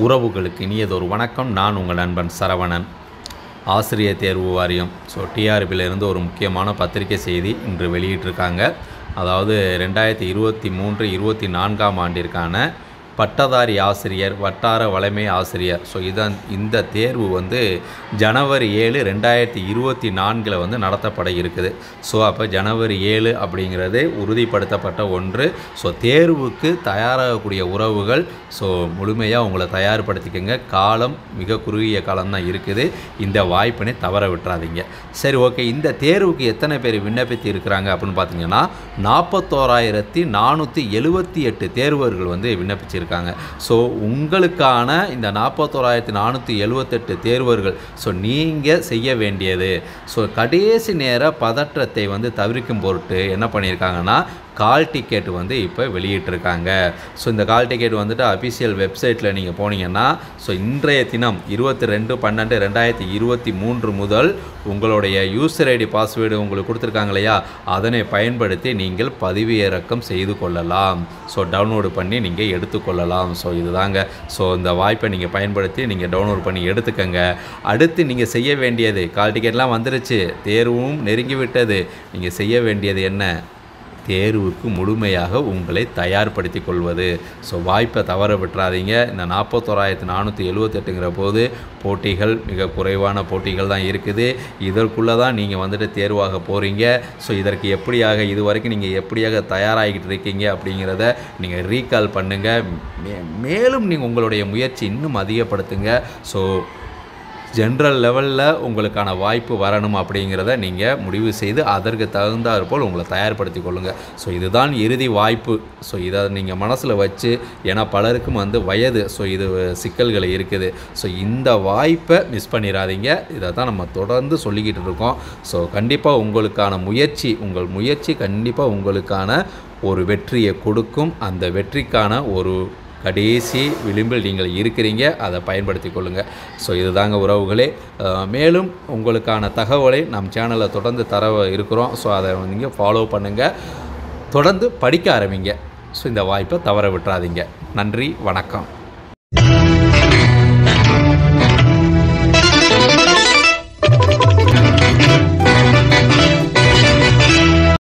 உறவுகளுக்கு இனியதொரு வணக்கம். நான் உங்கள் நண்பன் சரவணன். ஆசிரியர் தேர்வு வாரியம் டிஆர்பியிலிருந்து ஒரு முக்கியமான பத்திரிகை செய்தி இன்று வெளியிட்டிருக்காங்க. அதாவது 2023-24 ஆண்டிற்கான பட்டதாரி ஆசிரியர், வட்டார வலைமை ஆசிரியர். இந்த தேர்வு ஜனவரி 7, 2024 நடத்தப்பட இருக்குது. அப்போ ஜனவரி 7 அப்படிங்கிறது உறுதிப்படுத்தப்பட்ட ஒன்று. தேர்வுக்கு தயாராகக்கூடிய உறவுகள் முழுமையாக உங்களை தயார்படுத்திக்கங்க. காலம் மிக குறுகிய காலம்தான் இருக்குது. இந்த வாய்ப்பினை தவற விட்டுறாதீங்க. சரி, ஓகே. இந்த தேர்வுக்கு எத்தனை பேர் விண்ணப்பித்து இருக்கிறாங்க அப்படின்னு பார்த்தீங்கன்னா 41,478 தேர்வர்கள் விண்ணப்பிச்சிருக்காங்க. உங்களுக்கான இந்த 41,478 தேர்வர்கள் நீங்கள் செய்ய வேண்டியது கடைசி நேர பதற்றத்தை தவிர்க்கும் பொருட்டு என்ன பண்ணியிருக்காங்கன்னா கால் டிக்கெட் இப்போ வெளியிட்டிருக்காங்க. இந்த கால் டிக்கெட் அஃபிஷியல் வெப்சைட்டில் நீங்கள் போனீங்கன்னா இன்றைய தினம் 22/12/2023 முதல் உங்களுடைய யூசர் ஐடி பாஸ்வேர்டு உங்களுக்கு கொடுத்துருக்காங்க இல்லையா, அதனை பயன்படுத்தி நீங்கள் பதிவிறக்கம் செய்து கொள்ளலாம். டவுன்லோடு பண்ணி நீங்கள் எடுத்துக்கொள்ளலாம். இதுதாங்க. இந்த வாய்ப்பை நீங்கள் பயன்படுத்தி நீங்கள் டவுன்லோட் பண்ணி எடுத்துக்கங்க. அடுத்து நீங்கள் செய்ய வேண்டியது, கால் டிக்கெட்லாம் வந்துருச்சு, தேர்வும் நெருங்கிவிட்டது. நீங்கள் செய்ய வேண்டியது என்ன? தேர்வுக்கு முழுமையாக உங்களை தயார்படுத்தி கொள்வது. வாய்ப்பை தவற விட்டுறாதீங்க. இந்த 41,478 போது போட்டிகள் மிக குறைவான போட்டிகள் தான் இருக்குது. இதற்குள்ளே தான் நீங்கள் தேர்வாக போகிறீங்க. இதற்கு எப்படியாக இதுவரைக்கும் நீங்கள் எப்படியாக தயாராகிட்டு இருக்கீங்க அப்படிங்கிறத நீங்கள் ரீகால் பண்ணுங்கள். மேலும் நீங்கள் உங்களுடைய முயற்சி இன்னும் அதிகப்படுத்துங்க. ஜென்ரல் லெவலில் உங்களுக்கான வாய்ப்பு வரணும் அப்படிங்கிறத நீங்கள் முடிவு செய்து அதற்கு தகுந்தாற் போல் உங்களை தயார்படுத்தி கொள்ளுங்கள். இதுதான் இறுதி வாய்ப்பு. இதை நீங்கள் மனசில் வச்சு, ஏன்னா பலருக்கும் வயது இது சிக்கல்கள் இருக்குது. இந்த வாய்ப்பை மிஸ் பண்ணிடாதீங்க. இதை தான் நம்ம தொடர்ந்து சொல்லிக்கிட்டு இருக்கோம். கண்டிப்பாக உங்களுக்கான உங்கள் முயற்சி கண்டிப்பாக உங்களுக்கான ஒரு வெற்றியை கொடுக்கும். அந்த வெற்றிக்கான ஒரு கடைசி விளிம்பில் நீங்கள் இருக்கிறீங்க. அதை பயன்படுத்தி கொள்ளுங்கள். இதுதாங்க உறவுகளே. மேலும் உங்களுக்கான தகவலை நம் சேனலில் தொடர்ந்து தர இருக்கிறோம். அதை நீங்கள் ஃபாலோ பண்ணுங்கள். தொடர்ந்து படிக்க ஆரம்பிங்க. இந்த வாய்ப்பை தவற விட்டுறாதீங்க. நன்றி, வணக்கம்.